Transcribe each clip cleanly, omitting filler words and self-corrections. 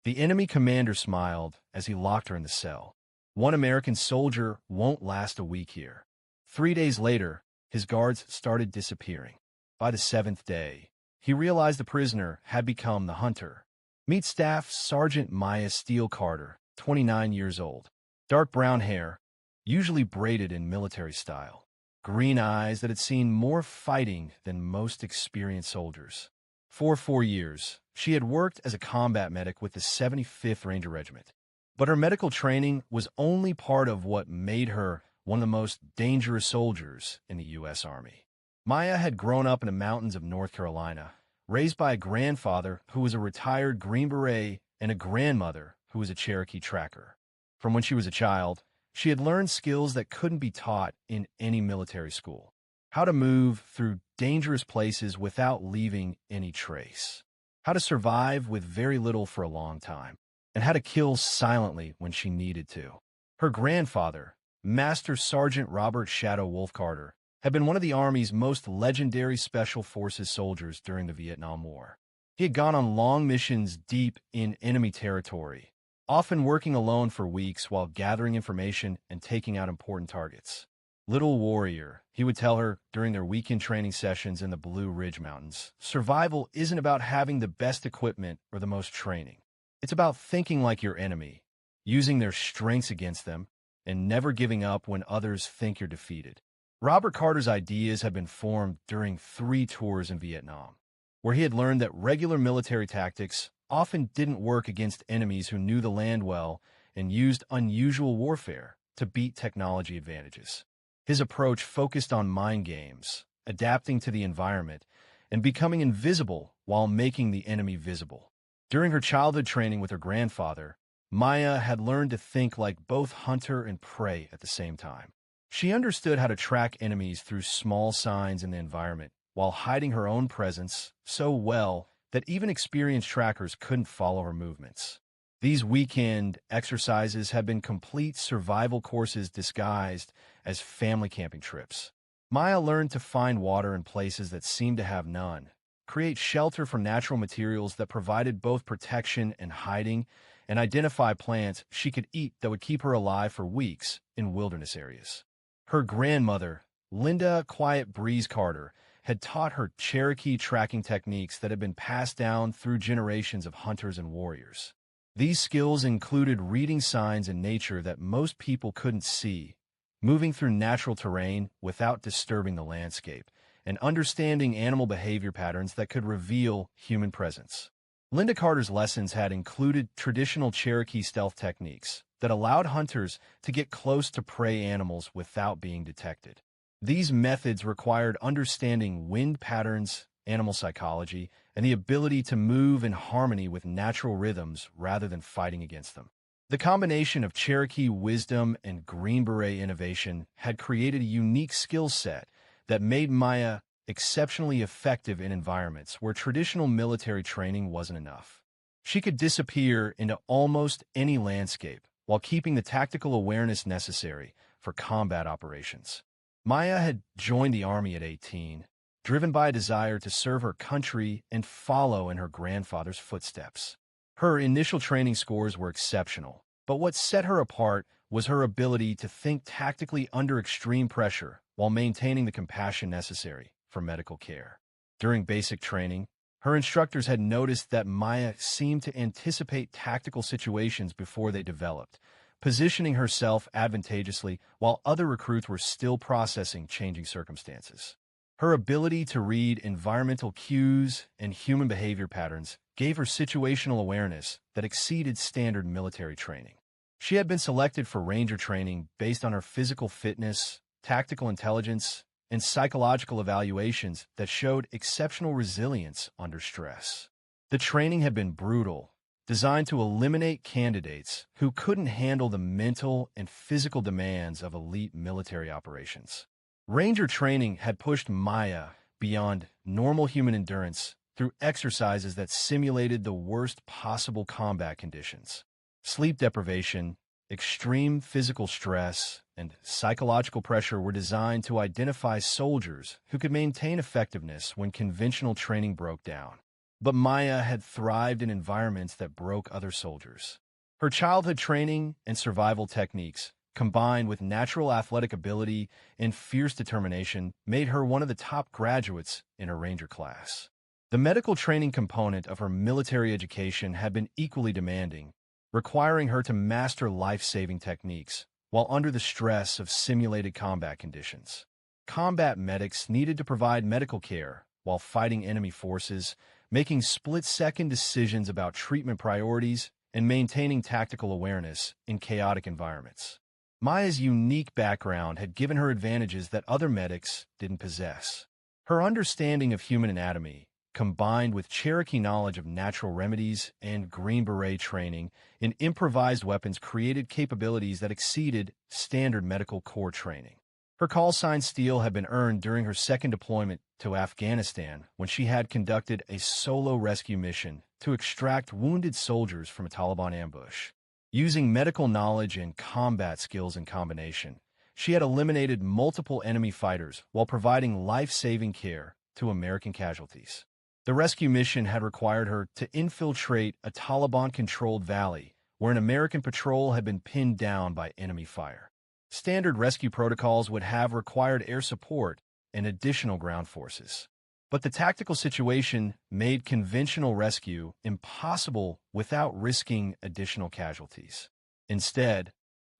The enemy commander smiled as he locked her in the cell. One American soldier won't last a week here. 3 days later, his guards started disappearing. By the seventh day, he realized the prisoner had become the hunter. Meet Staff Sergeant Maya Steele Carter, 29 years old. Dark brown hair, usually braided in military style. Green eyes that had seen more fighting than most experienced soldiers. For 4 years, she had worked as a combat medic with the 75th Ranger Regiment. But her medical training was only part of what made her one of the most dangerous soldiers in the U.S. Army. Maya had grown up in the mountains of North Carolina, raised by a grandfather who was a retired Green Beret and a grandmother who was a Cherokee tracker. From when she was a child, she had learned skills that couldn't be taught in any military school. How to move through dangerous places without leaving any trace. How to survive with very little for a long time. And how to kill silently when she needed to. Her grandfather, Master Sergeant Robert Shadow Wolf Carter, had been one of the Army's most legendary Special Forces soldiers during the Vietnam War. He had gone on long missions deep in enemy territory, often working alone for weeks while gathering information and taking out important targets. Little warrior, he would tell her during their weekend training sessions in the Blue Ridge Mountains, survival isn't about having the best equipment or the most training. It's about thinking like your enemy, using their strengths against them, and never giving up when others think you're defeated. Robert Carter's ideas had been formed during 3 tours in Vietnam, where he had learned that regular military tactics often didn't work against enemies who knew the land well and used unusual warfare to beat technology advantages. His approach focused on mind games, adapting to the environment, and becoming invisible while making the enemy visible. During her childhood training with her grandfather, Maya had learned to think like both hunter and prey at the same time. She understood how to track enemies through small signs in the environment while hiding her own presence so well that even experienced trackers couldn't follow her movements. These weekend exercises had been complete survival courses disguised as family camping trips. Maya learned to find water in places that seemed to have none, create shelter from natural materials that provided both protection and hiding, and identify plants she could eat that would keep her alive for weeks in wilderness areas. Her grandmother, Linda Quiet Breeze Carter, had taught her Cherokee tracking techniques that had been passed down through generations of hunters and warriors. These skills included reading signs in nature that most people couldn't see, moving through natural terrain without disturbing the landscape, and understanding animal behavior patterns that could reveal human presence. Linda Carter's lessons had included traditional Cherokee stealth techniques that allowed hunters to get close to prey animals without being detected. These methods required understanding wind patterns, animal psychology, and the ability to move in harmony with natural rhythms rather than fighting against them. The combination of Cherokee wisdom and Green Beret innovation had created a unique skill set that made Maya exceptionally effective in environments where traditional military training wasn't enough. She could disappear into almost any landscape while keeping the tactical awareness necessary for combat operations. Maya had joined the Army at 18, driven by a desire to serve her country and follow in her grandfather's footsteps. Her initial training scores were exceptional, but what set her apart was her ability to think tactically under extreme pressure while maintaining the compassion necessary for medical care. During basic training, her instructors had noticed that Maya seemed to anticipate tactical situations before they developed, positioning herself advantageously while other recruits were still processing changing circumstances. Her ability to read environmental cues and human behavior patterns gave her situational awareness that exceeded standard military training. She had been selected for Ranger training based on her physical fitness, tactical intelligence, and psychological evaluations that showed exceptional resilience under stress. The training had been brutal, designed to eliminate candidates who couldn't handle the mental and physical demands of elite military operations. Ranger training had pushed Maya beyond normal human endurance through exercises that simulated the worst possible combat conditions. Sleep deprivation, extreme physical stress, and psychological pressure were designed to identify soldiers who could maintain effectiveness when conventional training broke down. But Maya had thrived in environments that broke other soldiers. Her childhood training and survival techniques, combined with natural athletic ability and fierce determination, made her one of the top graduates in her Ranger class. The medical training component of her military education had been equally demanding, requiring her to master life-saving techniques while under the stress of simulated combat conditions. Combat medics needed to provide medical care while fighting enemy forces, making split-second decisions about treatment priorities and maintaining tactical awareness in chaotic environments. Maya's unique background had given her advantages that other medics didn't possess. Her understanding of human anatomy, combined with Cherokee knowledge of natural remedies and Green Beret training in improvised weapons, created capabilities that exceeded standard medical corps training. Her call sign Steel had been earned during her second deployment to Afghanistan when she had conducted a solo rescue mission to extract wounded soldiers from a Taliban ambush. Using medical knowledge and combat skills in combination, she had eliminated multiple enemy fighters while providing life-saving care to American casualties. The rescue mission had required her to infiltrate a Taliban-controlled valley where an American patrol had been pinned down by enemy fire. Standard rescue protocols would have required air support and additional ground forces. But the tactical situation made conventional rescue impossible without risking additional casualties. Instead,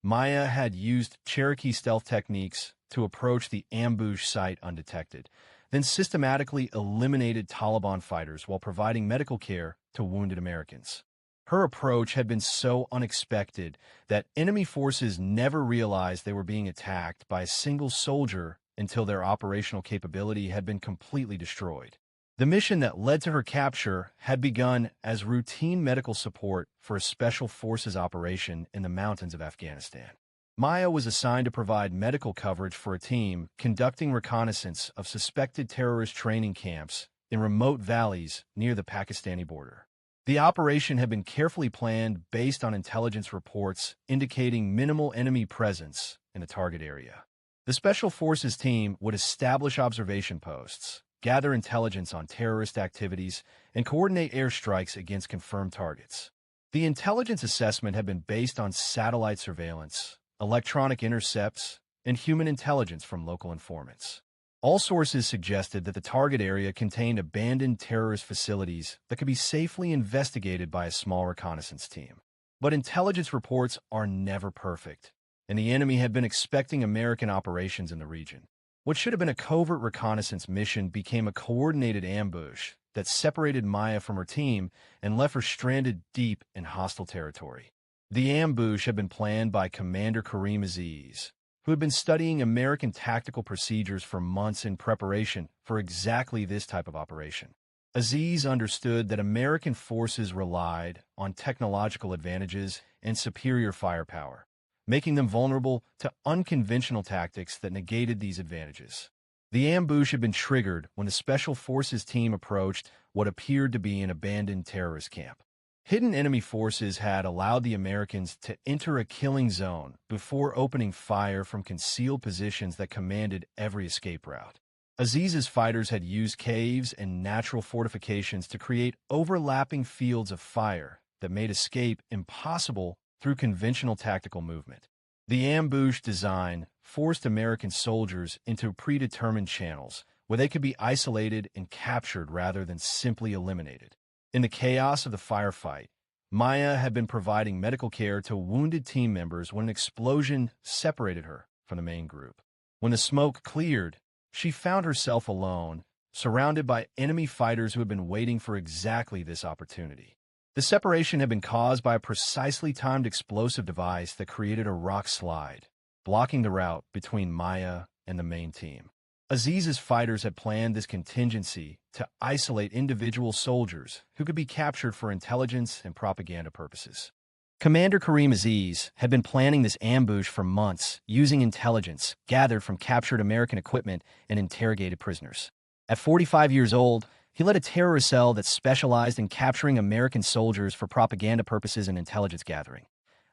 Maya had used Cherokee stealth techniques to approach the ambush site undetected, then systematically eliminated Taliban fighters while providing medical care to wounded Americans. Her approach had been so unexpected that enemy forces never realized they were being attacked by a single soldier until their operational capability had been completely destroyed. The mission that led to her capture had begun as routine medical support for a special forces operation in the mountains of Afghanistan. Maya was assigned to provide medical coverage for a team conducting reconnaissance of suspected terrorist training camps in remote valleys near the Pakistani border. The operation had been carefully planned based on intelligence reports indicating minimal enemy presence in the target area. The Special Forces team would establish observation posts, gather intelligence on terrorist activities, and coordinate airstrikes against confirmed targets. The intelligence assessment had been based on satellite surveillance, electronic intercepts, and human intelligence from local informants. All sources suggested that the target area contained abandoned terrorist facilities that could be safely investigated by a small reconnaissance team. But intelligence reports are never perfect, and the enemy had been expecting American operations in the region. What should have been a covert reconnaissance mission became a coordinated ambush that separated Maya from her team and left her stranded deep in hostile territory. The ambush had been planned by Commander Karim Aziz, who had been studying American tactical procedures for months in preparation for exactly this type of operation. Aziz understood that American forces relied on technological advantages and superior firepower, making them vulnerable to unconventional tactics that negated these advantages. The ambush had been triggered when the Special Forces team approached what appeared to be an abandoned terrorist camp. Hidden enemy forces had allowed the Americans to enter a killing zone before opening fire from concealed positions that commanded every escape route. Aziz's fighters had used caves and natural fortifications to create overlapping fields of fire that made escape impossible through conventional tactical movement. The ambush design forced American soldiers into predetermined channels where they could be isolated and captured rather than simply eliminated. In the chaos of the firefight, Maya had been providing medical care to wounded team members when an explosion separated her from the main group. When the smoke cleared, she found herself alone, surrounded by enemy fighters who had been waiting for exactly this opportunity. The separation had been caused by a precisely timed explosive device that created a rock slide, blocking the route between Maya and the main team. Aziz's fighters had planned this contingency to isolate individual soldiers who could be captured for intelligence and propaganda purposes. Commander Karim Aziz had been planning this ambush for months using intelligence gathered from captured American equipment and interrogated prisoners. At 45 years old, he led a terrorist cell that specialized in capturing American soldiers for propaganda purposes and intelligence gathering.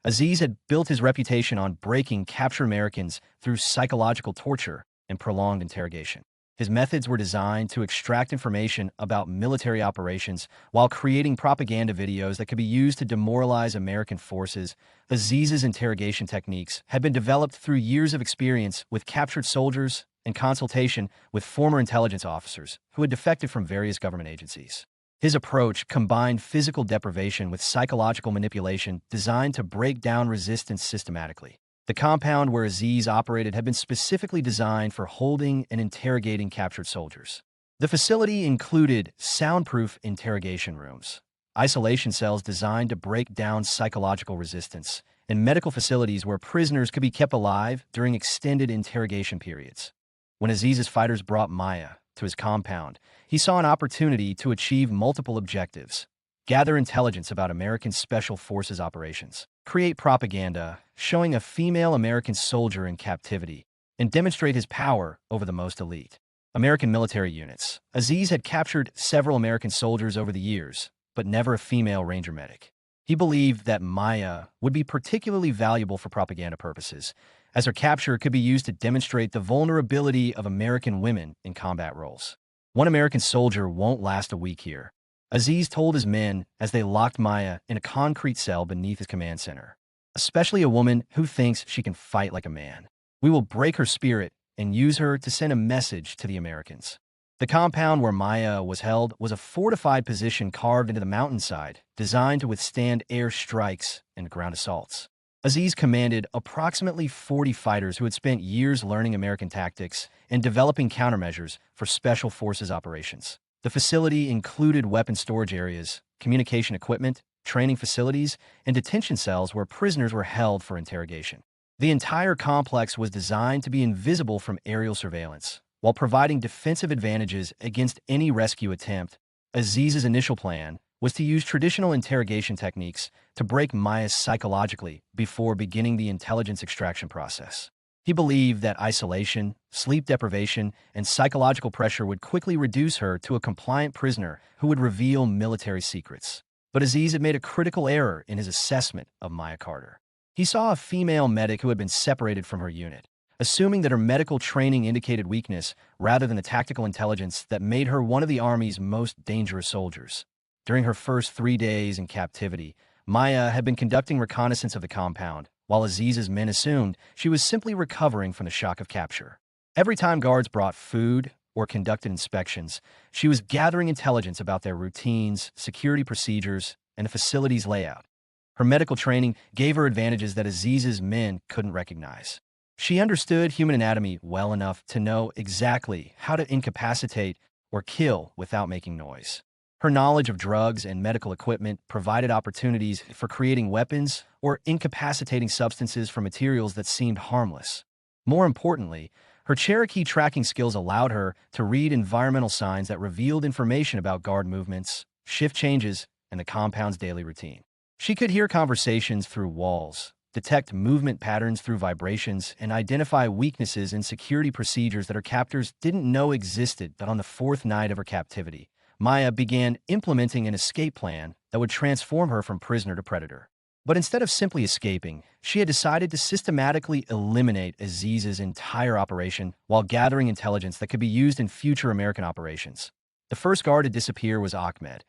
Aziz had built his reputation on breaking captured Americans through psychological torture and prolonged interrogation. His methods were designed to extract information about military operations while creating propaganda videos that could be used to demoralize American forces. Aziz's interrogation techniques had been developed through years of experience with captured soldiers and consultation with former intelligence officers who had defected from various government agencies. His approach combined physical deprivation with psychological manipulation designed to break down resistance systematically. The compound where Aziz operated had been specifically designed for holding and interrogating captured soldiers. The facility included soundproof interrogation rooms, isolation cells designed to break down psychological resistance, and medical facilities where prisoners could be kept alive during extended interrogation periods. When Aziz's fighters brought Maya to his compound, he saw an opportunity to achieve multiple objectives: gather intelligence about American Special Forces operations, create propaganda showing a female American soldier in captivity, and demonstrate his power over the most elite American military units. Aziz had captured several American soldiers over the years, but never a female ranger medic. He believed that Maya would be particularly valuable for propaganda purposes, as her capture could be used to demonstrate the vulnerability of American women in combat roles. One American soldier won't last a week here, Aziz told his men as they locked Maya in a concrete cell beneath his command center. Especially a woman who thinks she can fight like a man. We will break her spirit and use her to send a message to the Americans. The compound where Maya was held was a fortified position carved into the mountainside, designed to withstand air strikes and ground assaults. Aziz commanded approximately 40 fighters who had spent years learning American tactics and developing countermeasures for special forces operations. The facility included weapon storage areas, communication equipment, training facilities, and detention cells where prisoners were held for interrogation. The entire complex was designed to be invisible from aerial surveillance, while providing defensive advantages against any rescue attempt. Aziz's initial plan was to use traditional interrogation techniques to break Maya psychologically before beginning the intelligence extraction process. He believed that isolation, sleep deprivation, and psychological pressure would quickly reduce her to a compliant prisoner who would reveal military secrets. But Aziz had made a critical error in his assessment of Maya Carter. He saw a female medic who had been separated from her unit, assuming that her medical training indicated weakness rather than the tactical intelligence that made her one of the Army's most dangerous soldiers. During her first 3 days in captivity, Maya had been conducting reconnaissance of the compound, while Aziz's men assumed she was simply recovering from the shock of capture. Every time guards brought food or conducted inspections, she was gathering intelligence about their routines, security procedures, and the facility's layout. Her medical training gave her advantages that Aziz's men couldn't recognize. She understood human anatomy well enough to know exactly how to incapacitate or kill without making noise. Her knowledge of drugs and medical equipment provided opportunities for creating weapons or incapacitating substances from materials that seemed harmless. More importantly, her Cherokee tracking skills allowed her to read environmental signs that revealed information about guard movements, shift changes, and the compound's daily routine. She could hear conversations through walls, detect movement patterns through vibrations, and identify weaknesses in security procedures that her captors didn't know existed. But on the 4th night of her captivity, Maya began implementing an escape plan that would transform her from prisoner to predator. But instead of simply escaping, she had decided to systematically eliminate Aziz's entire operation while gathering intelligence that could be used in future American operations. The first guard to disappear was Ahmed,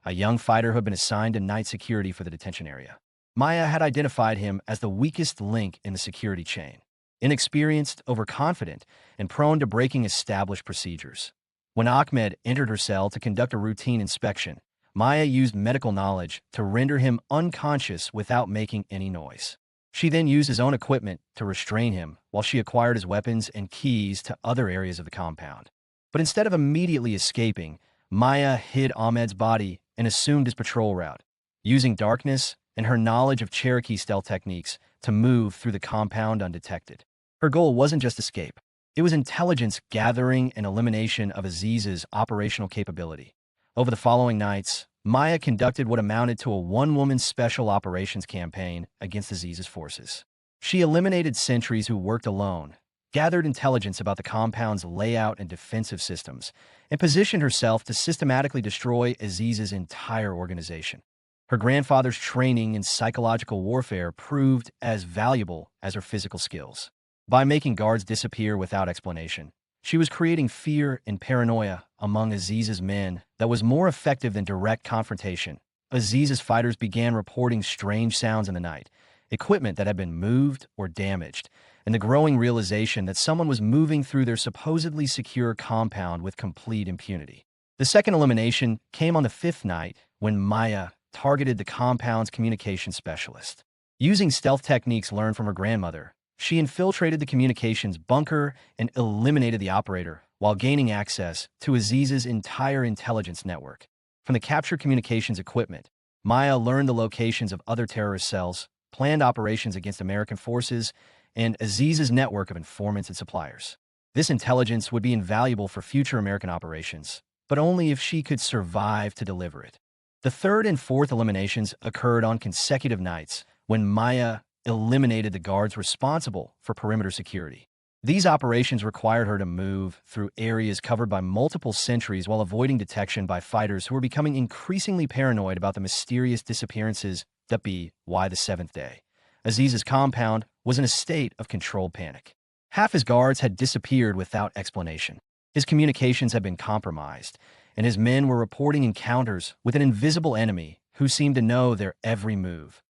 a young fighter who had been assigned to night security for the detention area. Maya had identified him as the weakest link in the security chain, inexperienced, overconfident, and prone to breaking established procedures. When Ahmed entered her cell to conduct a routine inspection, Maya used medical knowledge to render him unconscious without making any noise. She then used his own equipment to restrain him while she acquired his weapons and keys to other areas of the compound. But instead of immediately escaping, Maya hid Ahmed's body and assumed his patrol route, using darkness and her knowledge of Cherokee stealth techniques to move through the compound undetected. Her goal wasn't just escape. It was intelligence gathering and elimination of Aziz's operational capability. Over the following nights, Maya conducted what amounted to a one-woman special operations campaign against Aziz's forces. She eliminated sentries who worked alone, gathered intelligence about the compound's layout and defensive systems, and positioned herself to systematically destroy Aziz's entire organization. Her grandfather's training in psychological warfare proved as valuable as her physical skills. By making guards disappear without explanation, She was creating fear and paranoia among Aziz's men that was more effective than direct confrontation. Aziz's fighters began reporting strange sounds in the night, equipment that had been moved or damaged, and the growing realization that someone was moving through their supposedly secure compound with complete impunity. The second elimination came on the fifth night when Maya targeted the compound's communication specialist. Using stealth techniques learned from her grandmother, she infiltrated the communications bunker and eliminated the operator while gaining access to Aziz's entire intelligence network. From the captured communications equipment, Maya learned the locations of other terrorist cells, planned operations against American forces, and Aziz's network of informants and suppliers. This intelligence would be invaluable for future American operations, but only if she could survive to deliver it. The third and fourth eliminations occurred on consecutive nights when Maya eliminated the guards responsible for perimeter security. These operations required her to move through areas covered by multiple sentries while avoiding detection by fighters who were becoming increasingly paranoid about the mysterious disappearances that be why the seventh day. Aziz's compound was in a state of controlled panic. Half his guards had disappeared without explanation. His communications had been compromised, and his men were reporting encounters with an invisible enemy who seemed to know their every move.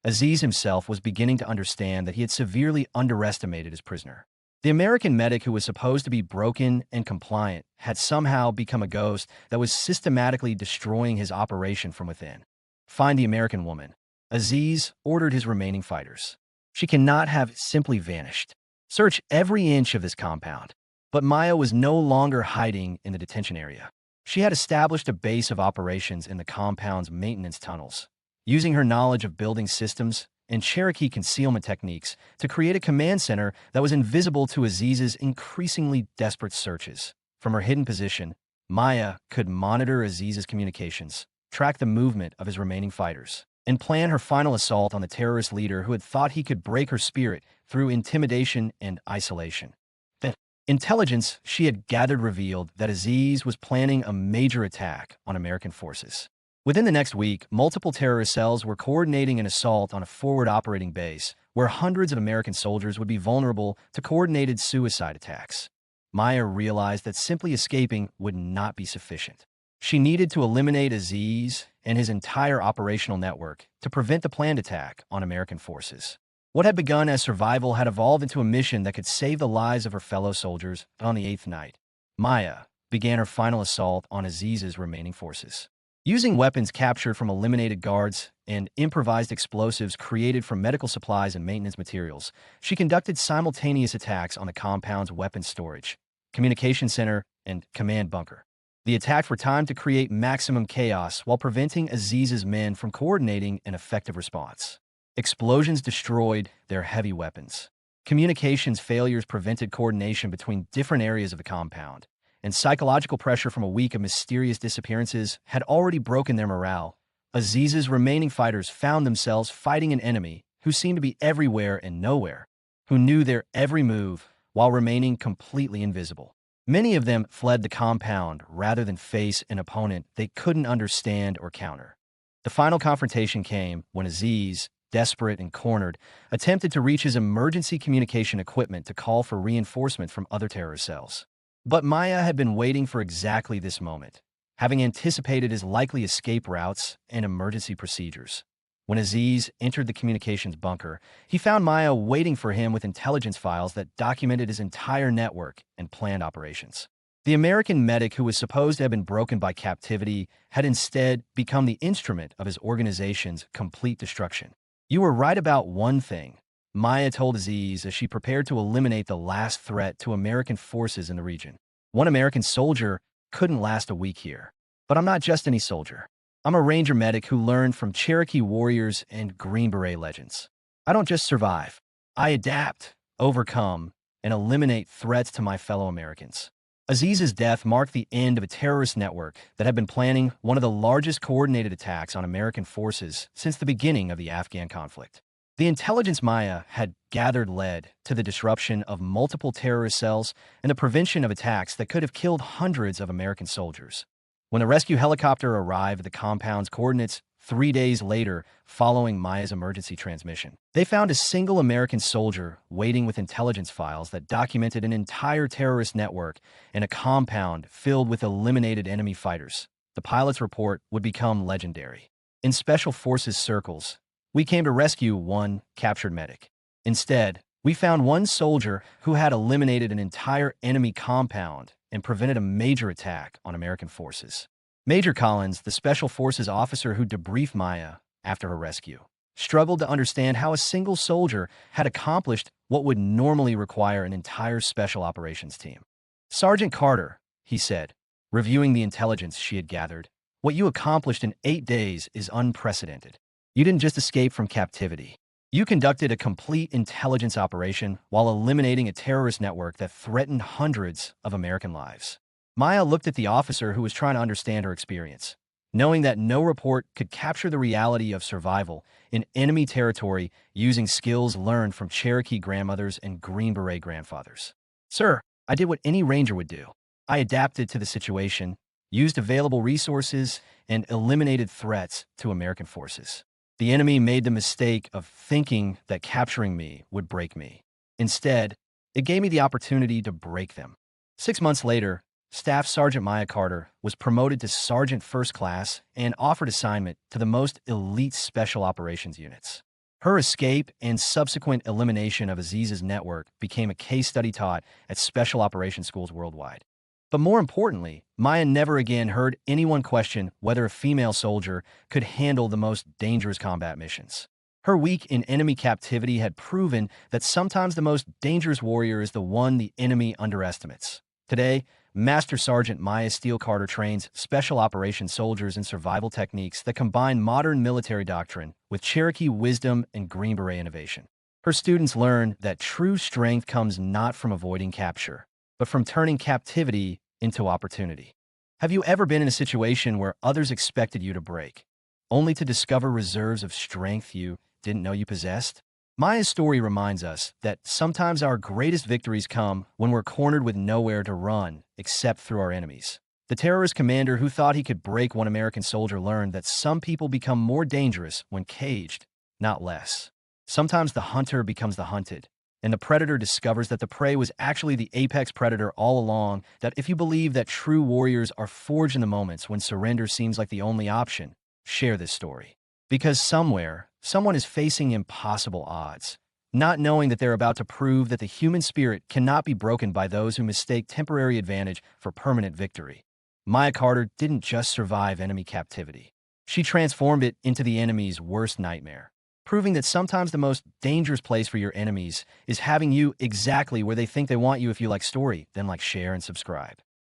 Aziz himself was beginning to understand that he had severely underestimated his prisoner. The American medic who was supposed to be broken and compliant had somehow become a ghost that was systematically destroying his operation from within. Find the American woman. Aziz ordered his remaining fighters. She cannot have simply vanished. Search every inch of this compound. But Maya was no longer hiding in the detention area. She had established a base of operations in the compound's maintenance tunnels, using her knowledge of building systems and Cherokee concealment techniques to create a command center that was invisible to Aziz's increasingly desperate searches. From her hidden position, Maya could monitor Aziz's communications, track the movement of his remaining fighters, and plan her final assault on the terrorist leader who had thought he could break her spirit through intimidation and isolation. The intelligence she had gathered revealed that Aziz was planning a major attack on American forces. Within the next week, multiple terrorist cells were coordinating an assault on a forward operating base where hundreds of American soldiers would be vulnerable to coordinated suicide attacks. Maya realized that simply escaping would not be sufficient. She needed to eliminate Aziz and his entire operational network to prevent the planned attack on American forces. What had begun as survival had evolved into a mission that could save the lives of her fellow soldiers. On the eighth night, Maya began her final assault on Aziz's remaining forces. Using weapons captured from eliminated guards and improvised explosives created from medical supplies and maintenance materials, she conducted simultaneous attacks on the compound's weapons storage, communication center, and command bunker. The attacks were timed to create maximum chaos while preventing Aziz's men from coordinating an effective response. Explosions destroyed their heavy weapons. Communications failures prevented coordination between different areas of the compound, and psychological pressure from a week of mysterious disappearances had already broken their morale. Aziz's remaining fighters found themselves fighting an enemy who seemed to be everywhere and nowhere, who knew their every move while remaining completely invisible. Many of them fled the compound rather than face an opponent they couldn't understand or counter. The final confrontation came when Aziz, desperate and cornered, attempted to reach his emergency communication equipment to call for reinforcement from other terrorist cells. But Maya had been waiting for exactly this moment, having anticipated his likely escape routes and emergency procedures. When Aziz entered the communications bunker, he found Maya waiting for him with intelligence files that documented his entire network and planned operations. The American medic who was supposed to have been broken by captivity had instead become the instrument of his organization's complete destruction. "You were right about one thing," Maya told Aziz as she prepared to eliminate the last threat to American forces in the region. "One American soldier couldn't last a week here. But I'm not just any soldier. I'm a ranger medic who learned from Cherokee warriors and Green Beret legends. I don't just survive. I adapt, overcome, and eliminate threats to my fellow Americans." Aziz's death marked the end of a terrorist network that had been planning one of the largest coordinated attacks on American forces since the beginning of the Afghan conflict. The intelligence Maya had gathered led to the disruption of multiple terrorist cells and the prevention of attacks that could have killed hundreds of American soldiers. When the rescue helicopter arrived at the compound's coordinates, 3 days later, following Maya's emergency transmission, they found a single American soldier waiting with intelligence files that documented an entire terrorist network in a compound filled with eliminated enemy fighters. The pilot's report would become legendary. In Special Forces circles, "We came to rescue one captured medic. Instead, we found one soldier who had eliminated an entire enemy compound and prevented a major attack on American forces." Major Collins, the Special Forces officer who debriefed Maya after her rescue, struggled to understand how a single soldier had accomplished what would normally require an entire special operations team. "Sergeant Carter," he said, reviewing the intelligence she had gathered, "what you accomplished in 8 days is unprecedented. You didn't just escape from captivity. You conducted a complete intelligence operation while eliminating a terrorist network that threatened hundreds of American lives." Maya looked at the officer who was trying to understand her experience, knowing that no report could capture the reality of survival in enemy territory using skills learned from Cherokee grandmothers and Green Beret grandfathers. "Sir, I did what any ranger would do. I adapted to the situation, used available resources, and eliminated threats to American forces. The enemy made the mistake of thinking that capturing me would break me. Instead, it gave me the opportunity to break them." 6 months later, Staff Sergeant Maya Carter was promoted to Sergeant First Class and offered assignment to the most elite Special Operations units. Her escape and subsequent elimination of Aziz's network became a case study taught at Special Operations schools worldwide. But more importantly, Maya never again heard anyone question whether a female soldier could handle the most dangerous combat missions. Her week in enemy captivity had proven that sometimes the most dangerous warrior is the one the enemy underestimates. Today, Master Sergeant Maya Steele Carter trains Special Operations soldiers in survival techniques that combine modern military doctrine with Cherokee wisdom and Green Beret innovation. Her students learn that true strength comes not from avoiding capture, but from turning captivity into opportunity. Have you ever been in a situation where others expected you to break, only to discover reserves of strength you didn't know you possessed? Maya's story reminds us that sometimes our greatest victories come when we're cornered with nowhere to run except through our enemies. The terrorist commander who thought he could break one American soldier learned that some people become more dangerous when caged, not less. Sometimes the hunter becomes the hunted, and the predator discovers that the prey was actually the apex predator all along. That if you believe that true warriors are forged in the moments when surrender seems like the only option, share this story. Because somewhere, someone is facing impossible odds, not knowing that they're about to prove that the human spirit cannot be broken by those who mistake temporary advantage for permanent victory. Maya Carter didn't just survive enemy captivity. She transformed it into the enemy's worst nightmare, proving that sometimes the most dangerous place for your enemies is having you exactly where they think they want you. If you like story, then like, share, and subscribe.